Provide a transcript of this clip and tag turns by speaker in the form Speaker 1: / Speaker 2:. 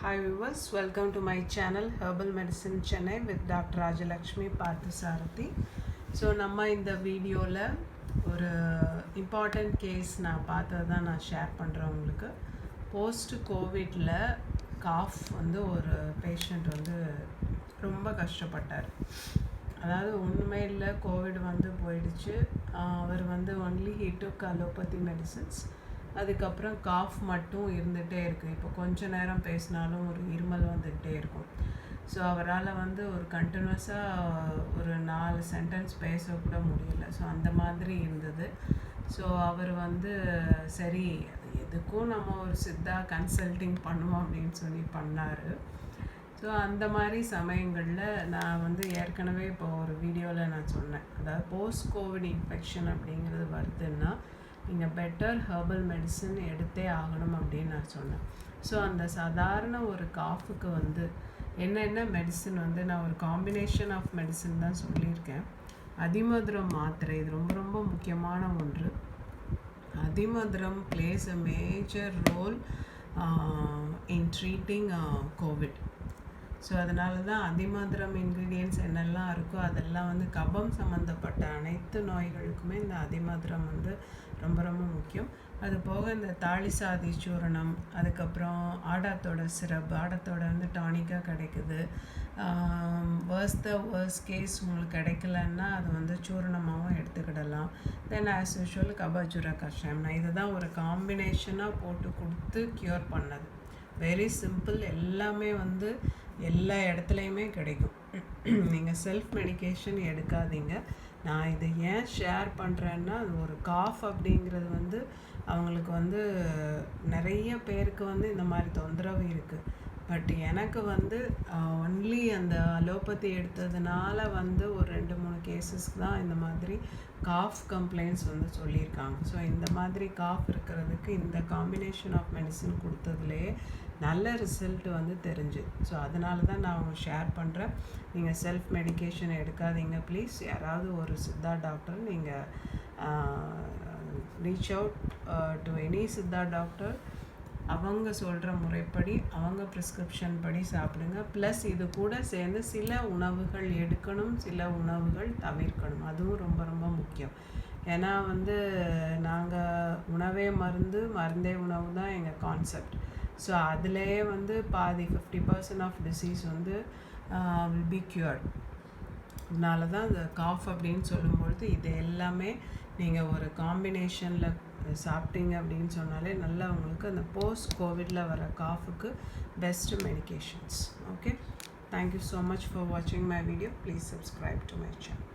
Speaker 1: Hi viewers, welcome to my channel Herbal Medicine Chennai with Dr. Rajalakshmi Parthasarathi. So நம்ம இந்த வீடியோவில் ஒரு important case நான் பார்த்தது தான் நான் ஷேர் பண்ணுறேன் உங்களுக்கு. போஸ்ட் கோவிடில் காஃப் வந்து ஒரு பேஷண்ட் வந்து ரொம்ப கஷ்டப்பட்டார். அதாவது உண்மையில் கோவிட் வந்து போயிடுச்சு. அவர் வந்து only he took allopathy medicines. அதுக்கப்புறம் காஃப் மட்டும் இருந்துகிட்டே இருக்குது. இப்போ கொஞ்ச நேரம் பேசினாலும் ஒரு இருமல் வந்துக்கிட்டே இருக்கும். ஸோ அவரால் வந்து ஒரு கண்டினியூஸாக ஒரு 4 சென்டென்ஸ் பேசக்கூட முடியல. ஸோ அந்த மாதிரி இருந்தது. ஸோ அவர் வந்து சரி எதுக்கும் நம்ம ஒரு சித்தா கன்சல்டிங் பண்ணுவோம் அப்படின்னு சொல்லி பண்ணார். ஸோ அந்த மாதிரி சமயங்களில் நான் வந்து ஏற்கனவே இப்போ ஒரு வீடியோவில் நான் சொன்னேன், அதாவது போஸ்ட் கோவிட் இன்ஃபெக்ஷன் அப்படிங்கிறது வருதுன்னா நீங்கள் பெட்டர் ஹெர்பல் மெடிசன் எடுத்தே ஆகணும் அப்படின்னு நான் சொன்னேன். ஸோ அந்த சாதாரண ஒரு காஃபுக்கு வந்து என்னென்ன மெடிசன் வந்து நான் ஒரு காம்பினேஷன் ஆஃப் மெடிசன் தான் சொல்லியிருக்கேன். அதிமதுரம் மாத்திரை இது ரொம்ப ரொம்ப முக்கியமான ஒன்று. அதிமதுரம் plays a major role in treating covid. So அதனால தான் அதிமதுரம் இன்க்ரீடியன்ட்ஸ் என்னெல்லாம் இருக்கோ அதெல்லாம் வந்து கபம் சம்மந்தப்பட்ட அனைத்து நோய்களுக்குமே இந்த அதிமதுரம் வந்து ரொம்ப ரொம்ப முக்கியம். அது போக இந்த தாளிசாதி சூரணம், அதுக்கப்புறம் ஆடாத்தோட சிரப், ஆடாத்தோட வந்து டானிக்காக கிடைக்குது. வேர்ஸ்ட் கேஸ் உங்களுக்கு கிடைக்கலன்னா அது வந்து சூரணமாகவும் எடுத்துக்கிடலாம். தென் ஆஸ் யூஷுவல் கபஜுர கஷாயம், நான் இதை தான் ஒரு காம்பினேஷனாக போட்டு கொடுத்து க்யூர் பண்ணது. வெரி சிம்பிள், எல்லாமே வந்து எல்லா இடத்துலையுமே கிடைக்கும். நீங்கள் செல்ஃப் மெடிக்கேஷன் எடுக்காதீங்க. நான் இதை ஏன் ஷேர் பண்ணுறேன்னா, அது ஒரு காஃப் அப்படிங்கிறது வந்து அவங்களுக்கு வந்து நிறைய பேருக்கு வந்து இந்த மாதிரி தொந்தரவு இருக்குது. பட் எனக்கு வந்து ஒன்லி அந்த அலோபதி எடுத்ததுனால வந்து ஒரு 2-3 கேசஸ்க்கு தான் இந்த மாதிரி காஃப் கம்ப்ளைண்ட்ஸ் வந்து சொல்லியிருக்காங்க. ஸோ இந்த மாதிரி காஃப் இருக்கிறதுக்கு இந்த காம்பினேஷன் ஆஃப் மெடிசன் கொடுத்ததுலேயே நல்ல ரிசல்ட் வந்து தெரிஞ்சு. ஸோ அதனால தான் நான் அவங்க ஷேர் பண்ணுறேன். நீங்கள் செல்ஃப் மெடிக்கேஷன் எடுக்காதீங்க ப்ளீஸ். யாராவது ஒரு சித்தா டாக்டர் நீங்கள் reach out to any Siddha doctor. அவங்க சொல்கிற முறைப்படி அவங்க ப்ரிஸ்கிரிப்ஷன் படி சாப்பிடுங்க. ப்ளஸ் இது கூட சேர்ந்து சில உணவுகள் எடுக்கணும், சில உணவுகள் தவிர்க்கணும். அதுவும் ரொம்ப ரொம்ப முக்கியம். ஏன்னா வந்து நாங்கள் உணவே மருந்து, மருந்தே உணவு தான் எங்கள் கான்செப்ட். ஸோ அதிலேயே வந்து பாதி 50% ஆஃப் டிசீஸ் வந்து வில் பி க்யூர்ட். அதனால தான் இந்த காஃப் அப்படின்னு சொல்லும்பொழுது இது எல்லாமே நீங்கள் ஒரு காம்பினேஷனில் சாப்பிட்டீங்க அப்படின்னு சொன்னாலே நல்லா உங்களுக்கு அந்த போஸ்ட் கோவிடில் வர காஃபுக்கு best medications. Okay, thank you so much for வாட்சிங் my video. Please subscribe to my channel.